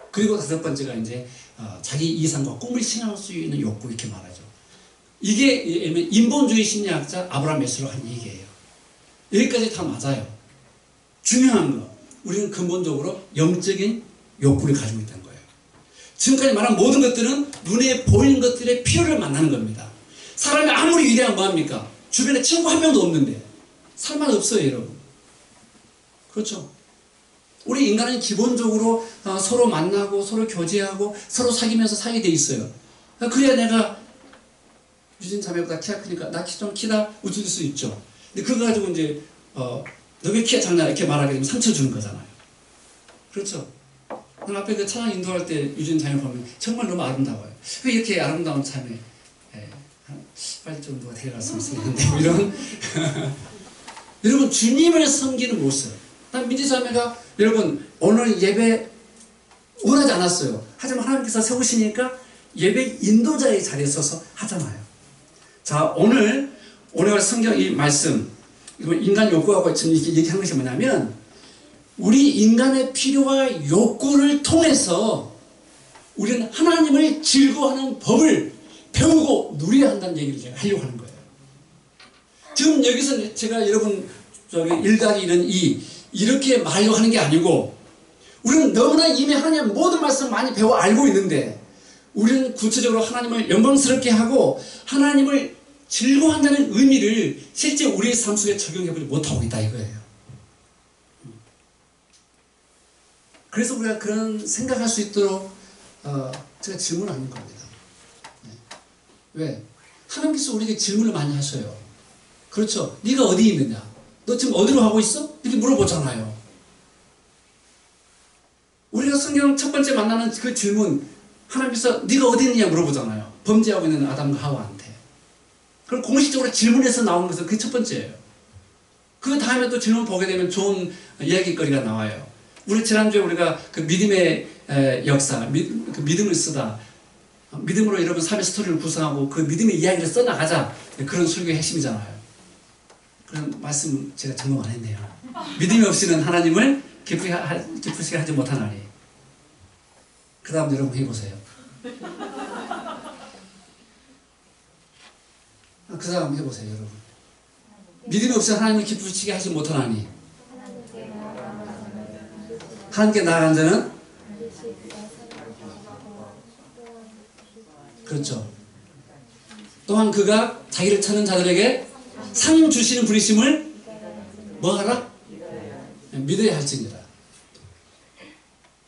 그리고 다섯 번째가 이제 자기 이상과 꿈을 실현할 수 있는 욕구, 이렇게 말하죠. 이게 인본주의 심리학자 아브라함 매슬로우가 한 얘기예요. 여기까지 다 맞아요. 중요한 거, 우리는 근본적으로 영적인 욕구를 가지고 있다는 거예요. 지금까지 말한 모든 것들은 눈에 보이는 것들의 필요를 만나는 겁니다. 사람이 아무리 위대하면 뭐합니까? 주변에 친구 한 명도 없는데 살만 없어요, 여러분. 그렇죠? 우리 인간은 기본적으로 서로 만나고 서로 교제하고 서로 사귀면서 살게 돼 있어요. 그래야 내가 유진 자매보다 키가 크니까 나 키 좀 키다 웃을 수 있죠. 근데 그거 가지고 이제 너 왜 키가 작냐 이렇게 말하게 되면 상처 주는 거잖아요. 그렇죠? 오늘 앞에 그 찬양 인도할 때 유진 자매 보면 정말 너무 아름다워요. 왜 이렇게 아름다운 자매 빨리 좀 누가 데려갔으면 좋겠는데 이런 여러분, 주님을 섬기는 모습. 난 민지 자매가 여러분 오늘 예배 원하지 않았어요. 하지만 하나님께서 세우시니까 예배 인도자의 자리에 서서 하잖아요. 자, 오늘 성경 이 말씀, 인간 욕구하고 지금 얘기한 것이 뭐냐면, 우리 인간의 필요와 욕구를 통해서 우리는 하나님을 즐거워하는 법을 배우고 누려야 한다는 얘기를 제가 하려고 하는 거예요. 지금 여기서 제가 여러분 1+1은 2 이렇게 말하려고 하는 게 아니고, 우리는 너무나 이미 하나님의 모든 말씀 많이 배워 알고 있는데 우리는 구체적으로 하나님을 영광스럽게 하고 하나님을 즐거워한다는 의미를 실제 우리의 삶 속에 적용해보지 못하고 있다 이거예요. 그래서 우리가 그런 생각할 수 있도록 제가 질문하는 겁니다. 왜? 하나님께서 우리에게 질문을 많이 하셔요. 그렇죠? 네가 어디 있느냐? 너 지금 어디로 가고 있어? 이렇게 물어보잖아요. 우리가 성경 첫 번째 만나는 그 질문, 하나님께서 네가 어디 있느냐 물어보잖아요. 범죄하고 있는 아담과 하와한테. 그럼 공식적으로 질문에서 나오는 것은 그게 첫 번째예요. 그 다음에 또 질문 보게 되면 좋은 이야기거리가 나와요. 우리 지난주에 우리가 그 믿음의 역사, 그 믿음을 쓰다, 믿음으로 여러분 삶의 스토리를 구성하고 그 믿음의 이야기를 써나가자, 그런 설교의 핵심이잖아요. 그런 말씀 제가 정말 안 했네요. 믿음이 없이는 하나님을 기쁘시게 하지 못하나니. 그 다음 여러분 해보세요. 그 다음 해보세요, 여러분. 믿음이 없이 하나님을 기쁘시게 하지 못하나니. 하나님께 나아간 자는? 그렇죠. 또한 그가 자기를 찾는 자들에게 상 주시는 분이심을 뭐 하라? 믿어야 할지니라.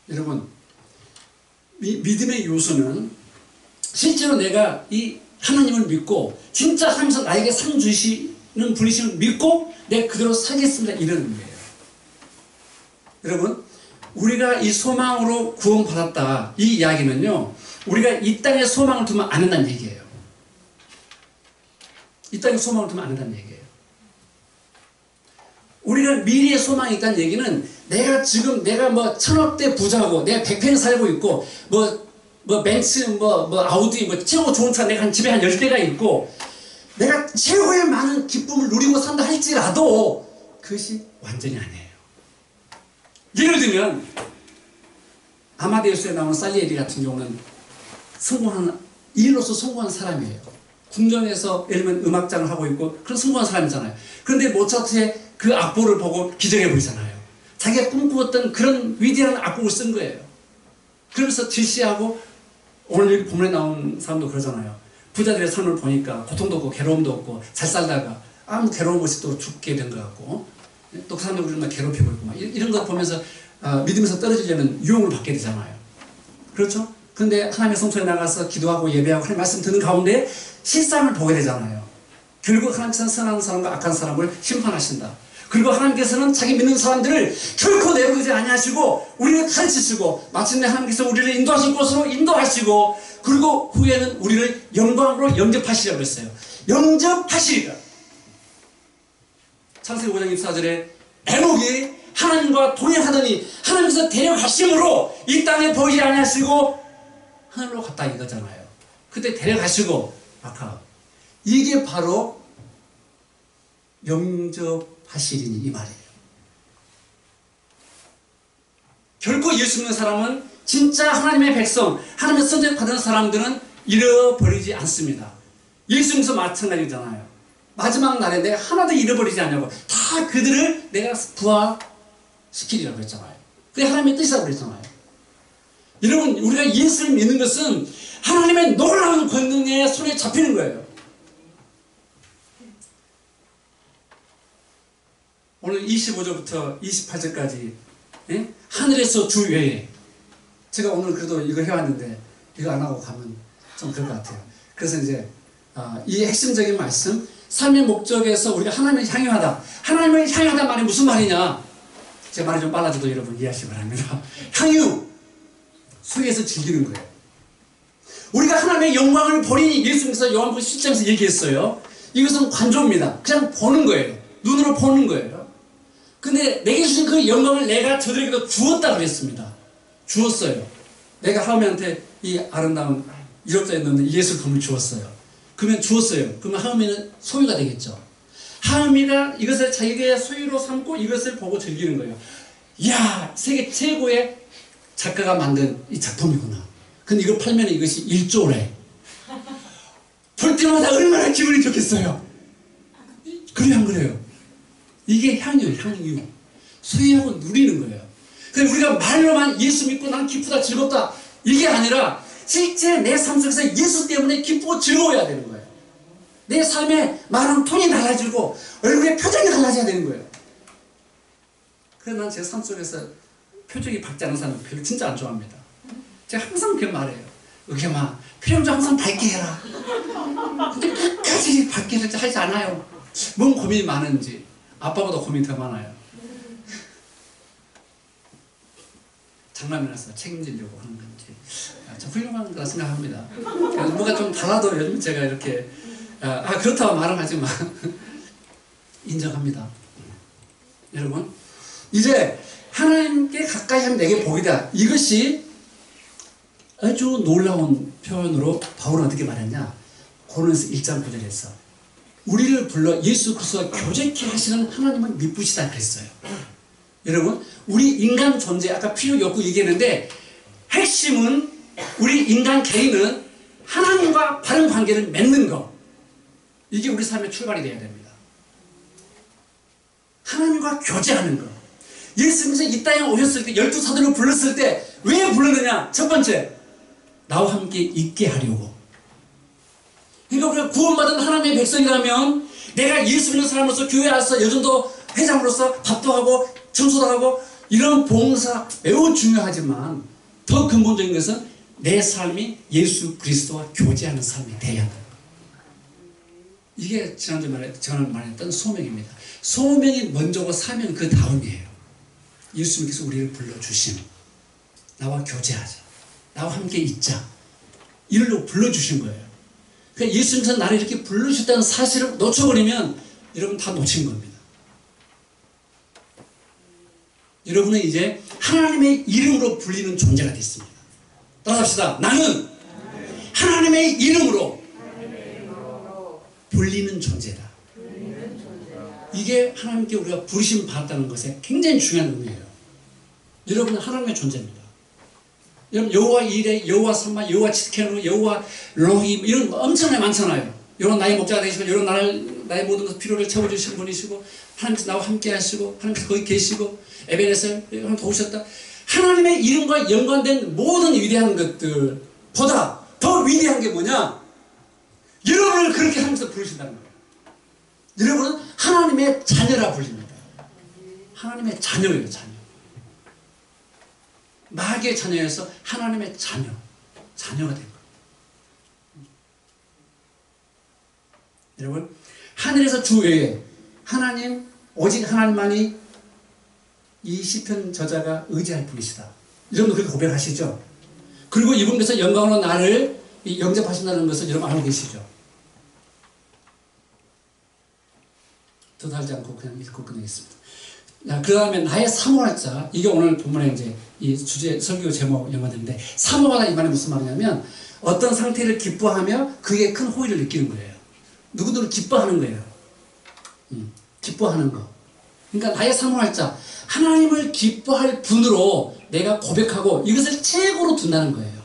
여러분, 믿음의 요소는 실제로 내가 이 하나님을 믿고 진짜 하나님께서 나에게 상 주시는 분이심을 믿고 내가 그대로 살겠습니다, 이러는 거예요. 여러분, 우리가 이 소망으로 구원받았다, 이 이야기는요, 우리가 이 땅에 소망을 두면 안 된다는 얘기예요. 이 땅에 소망을 두면 안 된다는 얘기예요. 우리가 미래의 소망이 있다는 얘기는 내가 지금 내가 뭐 1000억대 부자고 내가 100평 살고 있고 뭐 벤츠 뭐 아우디 뭐 최고 좋은 차 내가 집에 한 10대가 있고 내가 최고의 많은 기쁨을 누리고 산다 할지라도 그것이 완전히 아니에요. 예를 들면 아마데우스에 나오는 살리에리 같은 경우는 일로서 성공한 사람이에요. 궁전에서 예를 들면 음악장을 하고 있고 그런 성공한 사람이잖아요. 그런데 모차트의 그 악보를 보고 기절해 보이잖아요. 자기가 꿈꾸었던 그런 위대한 악곡을 쓴 거예요. 그러면서 질시하고 오늘 여기 본문에 나온 사람도 그러잖아요. 부자들의 삶을 보니까 고통도 없고 괴로움도 없고 잘 살다가 아무 괴로움 없이 또 죽게 된 것 같고 또 그 사람들 우리를 괴롭히고 있고 막 이런 거 보면서 믿음에서 떨어지려면 유혹을 받게 되잖아요. 그렇죠? 근데 하나님의 성소에 나가서 기도하고 예배하고 하나님 말씀 듣는 가운데 실상을 보게 되잖아요. 결국 하나님께서는 선한 사람과 악한 사람을 심판하신다. 그리고 하나님께서는 자기 믿는 사람들을 결코 내버리지 아니하시고 우리를 가르치시고 마침내 하나님께서 우리를 인도하실 곳으로 인도하시고 그리고 후에는 우리를 영광으로 영접하시라고 그랬어요. 영접하시리라. 창세기 5장 24절에 에녹이 하나님과 동행하더니 하나님께서 데려가심으로 이 땅에 보이지 아니하시고 하늘로 갔다 이거잖아요. 그때 데려가시고 아까 이게 바로 영접하시리니 이 말이에요. 결코 예수 믿는 사람은 진짜 하나님의 백성, 하나님의 선택받은 사람들은 잃어버리지 않습니다. 예수 믿어서 마찬가지잖아요. 마지막 날에 내가 하나도 잃어버리지 않냐고 다 그들을 내가 부활시키리라고 했잖아요. 그게 하나님의 뜻이라고 그랬잖아요. 여러분, 우리가 예수를 믿는 것은 하나님의 놀라운 권능의 손에 잡히는 거예요. 오늘 25절부터 28절까지 하늘에서 주 외에 제가 오늘 그래도 이거 해왔는데 이거 안 하고 가면 좀 그럴 것 같아요. 그래서 이제 이 핵심적인 말씀 삶의 목적에서 우리가 하나님을 향유하다. 하나님을 향유하다 말이 무슨 말이냐? 제 말이 좀 빨라져도 여러분 이해하시기 바랍니다. 향유 수에서 즐기는 거예요. 우리가 하나님의 영광을 보리니 예수님께서 요한복음 17장에서 얘기했어요. 이것은 관조입니다. 그냥 보는 거예요. 눈으로 보는 거예요. 근데 내게 주신 그 영광을 내가 저들에게도 주었다 그랬습니다. 주었어요. 내가 하음이한테 이 아름다운 1억짜리 넣는 예술 금을 주었어요. 그러면 주었어요. 그러면 하음이는 소유가 되겠죠. 하음이가 이것을 자기의 소유로 삼고 이것을 보고 즐기는 거예요. 이야, 세계 최고의 작가가 만든 이 작품이구나. 근데 이걸 팔면 이것이 1조래. 볼 때마다 얼마나 기분이 좋겠어요. 그래요, 안 그래요? 이게 향유예요, 향유. 소유하고 누리는 거예요. 그래서 우리가 말로만 예수 믿고 난 기쁘다, 즐겁다. 이게 아니라 실제 내 삶 속에서 예수 때문에 기쁘고 즐거워야 되는 거예요. 내 삶의 말은 톤이 달라지고 얼굴의 표정이 달라져야 되는 거예요. 그래서 난 제 삶 속에서 표정이 밝지 않은 사람은 별로 진짜 안 좋아합니다. 제가 항상 그 말해요. 의겸아, 표정 좀 항상 밝게 해라. 근데 끝까지 밝게 하지 않아요. 뭔 고민이 많은지. 아빠보다 고민이 더 많아요. 장남이라서 책임지려고 하는 건지 참 훌륭한 거라 생각합니다. 뭐가 좀 달라도 요즘 제가 이렇게 그렇다고 말은 하지만 인정합니다. 여러분, 이제 하나님께 가까이 하면 내게 복이다. 이것이 아주 놀라운 표현으로 바울은 어떻게 말했냐? 고린도서 1장 9절에서 우리를 불러 예수 그리스도와 교제케 하시는 하나님을 미쁘시다 그랬어요. 여러분, 우리 인간 존재, 아까 필요 욕구 얘기했는데 핵심은 우리 인간 개인은 하나님과 바른 관계를 맺는 것. 이게 우리 삶의 출발이 되어야 됩니다. 하나님과 교제하는 것. 예수님께서 이 땅에 오셨을 때 12사도를 불렀을 때 왜 불렀느냐? 첫 번째, 나와 함께 있게 하려고. 그러니까 우리가 구원받은 하나님의 백성이라면 내가 예수 믿는 사람으로서 교회에 와서 요즘도 회장으로서 밥도 하고 청소도 하고 이런 봉사 매우 중요하지만 더 근본적인 것은 내 삶이 예수 그리스도와 교제하는 삶이 돼야 한다. 이게 지난주에 제가 말했던 소명입니다. 소명이 먼저고 사명은 그 다음이에요. 예수님께서 우리를 불러주신, 나와 교제하자, 나와 함께 있자, 이를 불러주신 거예요. 그러니까 예수님께서 나를 이렇게 불러주셨다는 사실을 놓쳐버리면 여러분 다 놓친 겁니다. 여러분은 이제 하나님의 이름으로 불리는 존재가 됐습니다. 따라합시다. 나는 하나님의 이름으로 불리는 존재다. 이게 하나님께 우리가 부르심 받았다는 것에 굉장히 중요한 의미예요. 여러분은 하나님의 존재입니다. 여러분 여호와 이레, 여호와 삼마, 여호와 치드케노, 여호와 로히 이런 엄청나게 많잖아요. 이런 나의 목자가 되시고 이런 나의 모든 것 필요를 채워주시는 분이시고 하나님께서 나와 함께 하시고 하나님께서 거기 계시고 에베네셀 하나님 도우셨다. 하나님의 이름과 연관된 모든 위대한 것들보다 더 위대한 게 뭐냐? 여러분을 그렇게 하면서 부르신다는 거예요. 여러분은 하나님의 자녀라 불립니다. 하나님의 자녀예요. 자녀. 마귀의 자녀에서 하나님의 자녀가 된 거예요. 여러분, 하늘에서 주 외에 하나님, 오직 하나님만이 이 시편 저자가 의지할 분이시다. 여러분 그렇게 고백하시죠? 그리고 이분께서 영광으로 나를 영접하신다는 것을 여러분 알고 계시죠? 더 달지 않고 그냥 읽고 끝내겠습니다. 그 다음에 나의 사모할 자, 이게 오늘 본문에 이제 이 주제 설교 제목 연관되는데, 사모하다 이 말이 무슨 말이냐면 어떤 상태를 기뻐하며 그게 큰 호의를 느끼는 거예요. 누구들은 기뻐하는 거예요. 기뻐하는 거. 그러니까 나의 사모할 자, 하나님을 기뻐할 분으로 내가 고백하고 이것을 최고로 둔다는 거예요.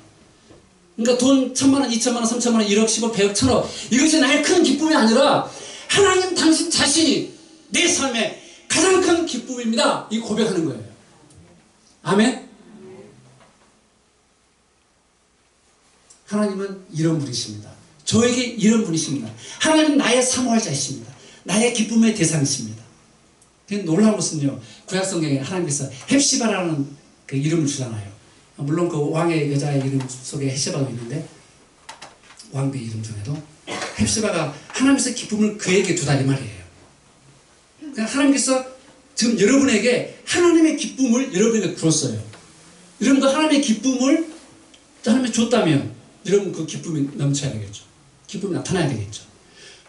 그러니까 돈 1,000만 원, 2,000만 원, 3,000만 원, 1억, 10억, 100억, 1,000억 이것이 나의 큰 기쁨이 아니라 하나님 당신 자신이 내 삶의 가장 큰 기쁨입니다. 이 고백하는 거예요. 아멘? 하나님은 이런 분이십니다. 저에게 이런 분이십니다. 하나님은 나의 사모할 자이십니다. 나의 기쁨의 대상이십니다. 놀라운 것은요, 구약성경에 하나님께서 헵시바라는 그 이름을 주잖아요. 물론 그 왕의 여자의 이름 속에 헵시바도 있는데, 왕비의 이름 중에도 헵시바가 하나님께서 기쁨을 그에게 두다 이 말이에요. 그러니까 하나님께서 지금 여러분에게 하나님의 기쁨을 여러분에게 주었어요. 여러분도 하나님의 기쁨을 하나님이 줬다면 여러분 그 기쁨이 넘쳐야 되겠죠. 기쁨이 나타나야 되겠죠.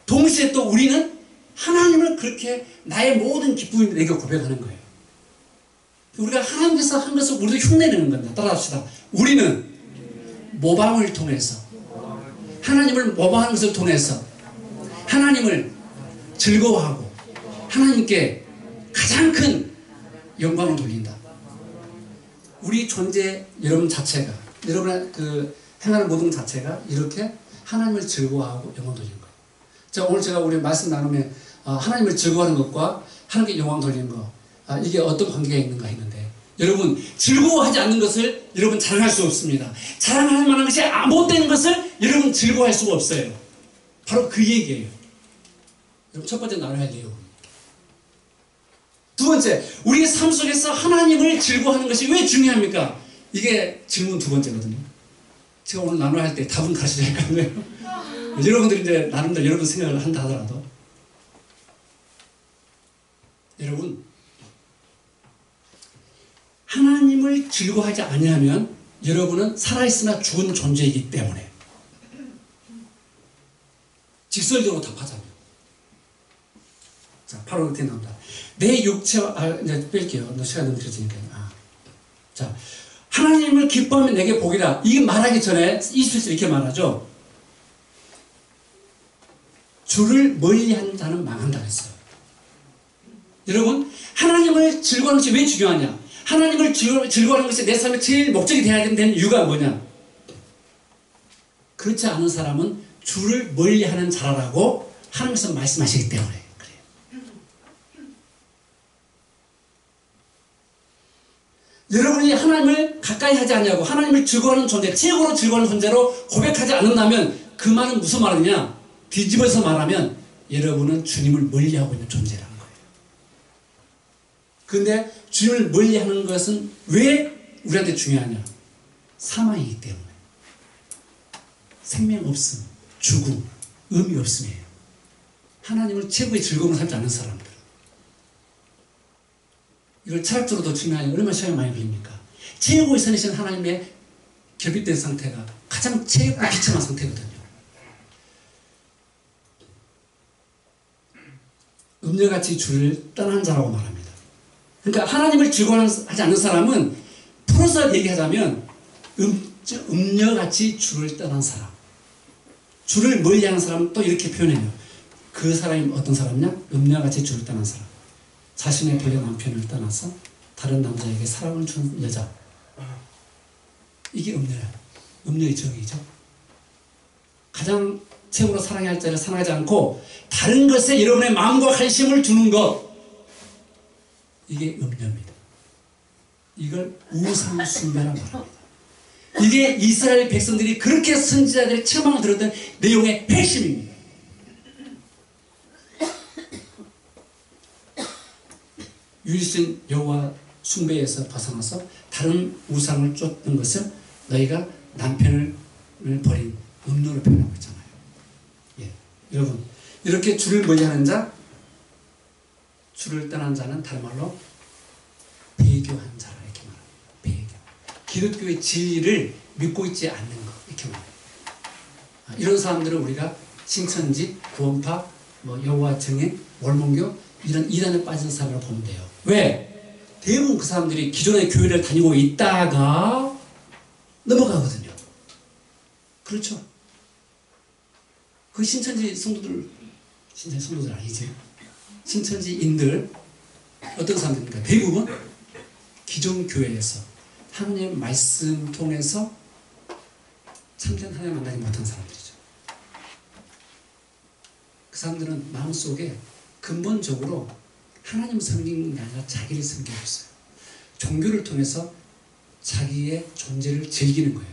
동시에 또 우리는 하나님을 그렇게 나의 모든 기쁨이 내게 고백하는 거예요. 우리가 하나님께서 한 것을 우리도 흉내내는 겁니다. 따라합시다. 우리는 모방을 통해서, 하나님을 모방하는 것을 통해서 하나님을 즐거워하고 하나님께 가장 큰 영광을 돌린다. 우리 존재 여러분 자체가, 여러분의 그 행하는 모든 자체가 이렇게 하나님을 즐거워하고 영광 돌리는 거예요. 자, 오늘 제가 우리 말씀 나누면 하나님을 즐거워하는 것과 하나님께 영광 돌리는 것, 이게 어떤 관계가 있는가 했는데, 여러분 즐거워하지 않는 것을 여러분 자랑할 수 없습니다. 자랑할 만한 것이 못된 것을 여러분 즐거워할 수가 없어요. 바로 그 얘기예요. 여러분 첫 번째 나눠야 할 내용. 두 번째, 우리의 삶 속에서 하나님을 즐거워하는 것이 왜 중요합니까? 이게 질문 두 번째거든요. 제가 오늘 나눠야 할 때 답은 가르쳐 줄 건데요. 여러분들이 이제 나름대로 여러분 생각을 한다 하더라도, 여러분 하나님을 즐거워하지 아니하면 여러분은 살아있으나 죽은 존재이기 때문에, 직설적으로 답하자면, 자, 바로 이렇게 나온다. 내 육체와, 이제 뺄게요. 시간이 너무 길어지니까. 자, 하나님을 기뻐하면 내게 복이라. 이게 말하기 전에 27절 이렇게 말하죠. 주를 멀리하는 자는 망한다 했어요. 여러분, 하나님을 즐거워하는 것이 왜 중요하냐? 하나님을 즐거워하는 것이 내 삶의 제일 목적이 되어야 되는 이유가 뭐냐? 그렇지 않은 사람은 주를 멀리하는 자라고 하나님께서 말씀하시기 때문에 그래요. 여러분이 하나님을 가까이 하지 않냐고, 하나님을 즐거워하는 존재, 최고로 즐거워하는 존재로 고백하지 않는다면 그 말은 무슨 말이냐? 뒤집어서 말하면 여러분은 주님을 멀리하고 있는 존재라는 거예요. 근데 주님을 멀리하는 것은 왜 우리한테 중요하냐? 사망이기 때문에. 생명 없음, 죽음, 의미 없음이에요. 하나님을 최고의 즐거움을 살지 않는 사람들. 이걸 철학적으로 더 중요하냐? 얼마나 시간이 많이 걸립니까? 최고의 선이신 하나님의 결핍된 상태가 가장 최고 비참한 상태거든요. 음녀같이 주를 떠난 자라고 말합니다. 그러니까 하나님을 즐거워하지 않는 사람은 풀어서 얘기하자면 음녀같이 주를 떠난 사람. 주를 멀리하는 사람은 또 이렇게 표현해요. 그 사람이 어떤 사람이냐? 음녀같이 주를 떠난 사람. 자신의 본래 남편을 떠나서 다른 남자에게 사랑을 주는 여자. 이게 음녀야. 음녀의 정의죠. 가장 최고로 사랑해야 할 자를 사랑하지 않고 다른 것에 여러분의 마음과 관심을 두는 것, 이게 음녀입니다. 이걸 우상숭배라고 합니다. 이게 이스라엘 백성들이 그렇게 선지자들의 책망을 들었던 내용의 핵심입니다. 유일신 여호와 숭배에서 벗어나서 다른 우상을 쫓는 것을 너희가 남편을 버린 음녀로 표현하고 있잖아요. 예. 여러분, 이렇게 주를 멀리하는 자, 주를 떠난 자는 다른 말로 배교한 자라 이렇게 말합니다. 배교. 기독교의 진리를 믿고 있지 않는 것 이렇게 말합니다. 이런 사람들은 우리가 신천지, 구원파, 여호와 증인, 월몬교 이런 이단에 빠진 사람으로 보면 돼요. 왜? 대부분 그 사람들이 기존의 교회를 다니고 있다가 넘어가거든요. 그렇죠? 그 신천지 성도들 아니지. 신천지인들 어떤 사람들입니까? 대부분 기존 교회에서 하나님의 말씀 통해서 참된 하나님 만나지 못한 사람들이죠. 그 사람들은 마음속에 근본적으로 하나님을 섬기는 게 아니라 자기를 섬기고 있어요. 종교를 통해서 자기의 존재를 즐기는 거예요.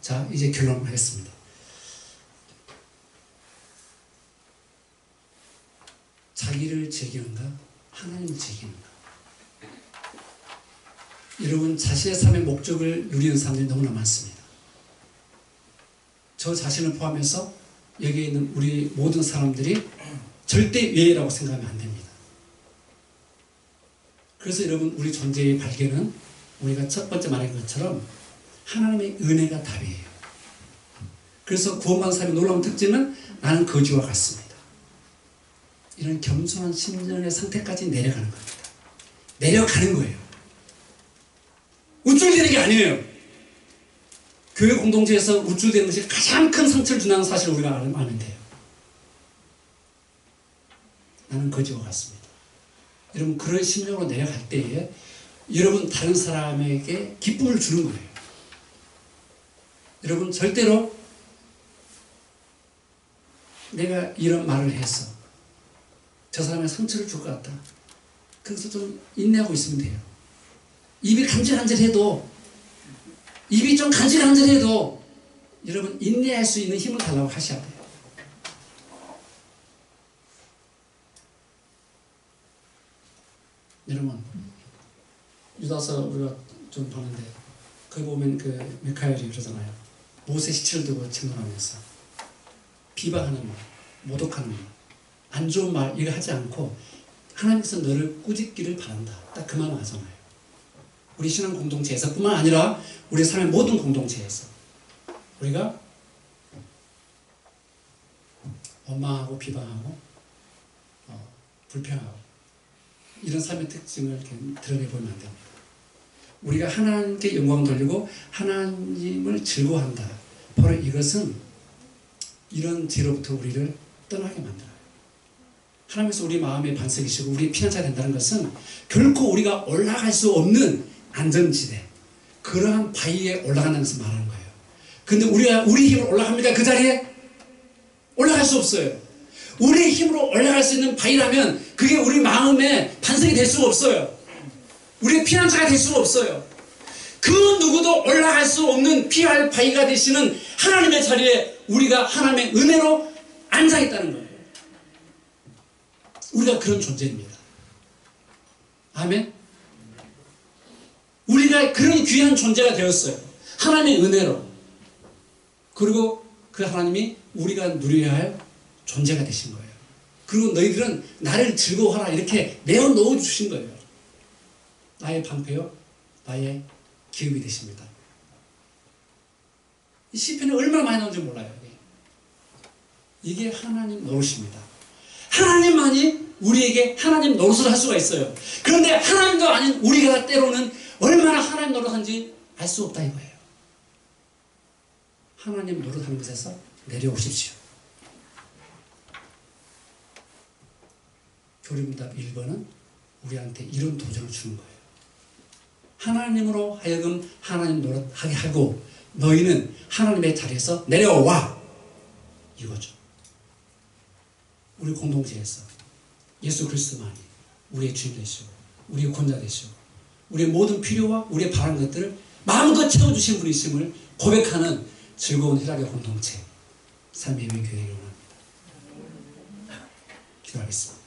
자, 이제 결론하겠습니다. 자기를 즐기는가? 하나님을 즐기는가? 여러분, 자신의 삶의 목적을 누리는 사람들이 너무나 많습니다. 저 자신을 포함해서 여기에 있는 우리 모든 사람들이 절대 외예라고 생각하면 안 됩니다. 그래서 여러분, 우리 존재의 발견은 우리가 첫 번째 말한 것처럼 하나님의 은혜가 답이에요. 그래서 구원받은 사람의 놀라운 특징은 나는 거지와 같습니다. 이런 겸손한 심령의 상태까지 내려가는 겁니다. 내려가는 거예요. 우쭐대는 게 아니에요. 교회 공동체에서 우쭐대는 것이 가장 큰 상처를 준다는 사실을 우리가 알면 돼요. 나는 거지와 같습니다. 여러분, 그런 심령으로 내려갈 때에 여러분 다른 사람에게 기쁨을 주는 거예요. 여러분, 절대로 내가 이런 말을 해서 저 사람의 상처를 줄 것 같다. 그래서 좀 인내하고 있으면 돼요. 입이 간질간질해도, 입이 좀 간질간질해도 여러분 인내할 수 있는 힘을 달라고 하셔야 돼요. 여러분, 유다서 우리가 좀 봤는데 거기 보면 그 미카엘이 그러잖아요. 모세 시체를 두고 증언하면서 비방하는 말, 모독하는 말, 안 좋은 말 이거 하지 않고 하나님께서 너를 꾸짖기를 바란다. 딱 그 말을 하잖아요. 우리 신앙 공동체에서 뿐만 아니라 우리 삶의 모든 공동체에서 우리가 원망하고 비방하고 불평하고 이런 삶의 특징을 이렇게 드러내보면 안 됩니다. 우리가 하나님께 영광을 돌리고 하나님을 즐거워한다. 바로 이것은 이런 죄로부터 우리를 떠나게 만들어요. 하나님께서 우리 마음의 반석이시고 우리 피난처가 된다는 것은 결코 우리가 올라갈 수 없는 안전지대, 그러한 바위에 올라간다는 것을 말하는 거예요. 근데 우리 힘으로 올라갑니까? 그 자리에? 올라갈 수 없어요. 우리의 힘으로 올라갈 수 있는 바위라면 그게 우리 마음의 반석이 될 수가 없어요. 우리의 피난처가 될 수가 없어요. 그 누구도 올라갈 수 없는 피할 바위가 되시는 하나님의 자리에 우리가 하나님의 은혜로 앉아있다는 거예요. 우리가 그런 존재입니다. 아멘? 우리가 그런 귀한 존재가 되었어요. 하나님의 은혜로. 그리고 그 하나님이 우리가 누려야 할 존재가 되신 거예요. 그리고 너희들은 나를 즐거워하라 이렇게 내어놓아 주신 거예요. 나의 방패요, 나의 기업이 되십니다. 이 시편에 얼마나 많이 나오는지 몰라요. 이게 하나님 노릇입니다. 하나님만이 우리에게 하나님 노릇을 할 수가 있어요. 그런데 하나님도 아닌 우리가 때로는 얼마나 하나님 노릇한지 알 수 없다 이거예요. 하나님 노릇하는 것에서 내려오십시오. 교리문답 1번은 우리한테 이런 도전을 주는 거예요. 하나님으로 하여금 하나님 노릇하게 하고 너희는 하나님의 자리에서 내려와 이거죠. 우리 공동체에서 예수 그리스도만이 우리의 주인 되시고 우리의 권자 되시고 우리의 모든 필요와 우리의 바라는 것들을 마음껏 채워주신 분이 있음을 고백하는 즐거운 희락의 공동체 삶의 예배 교회를 원합니다. 기도하겠습니다.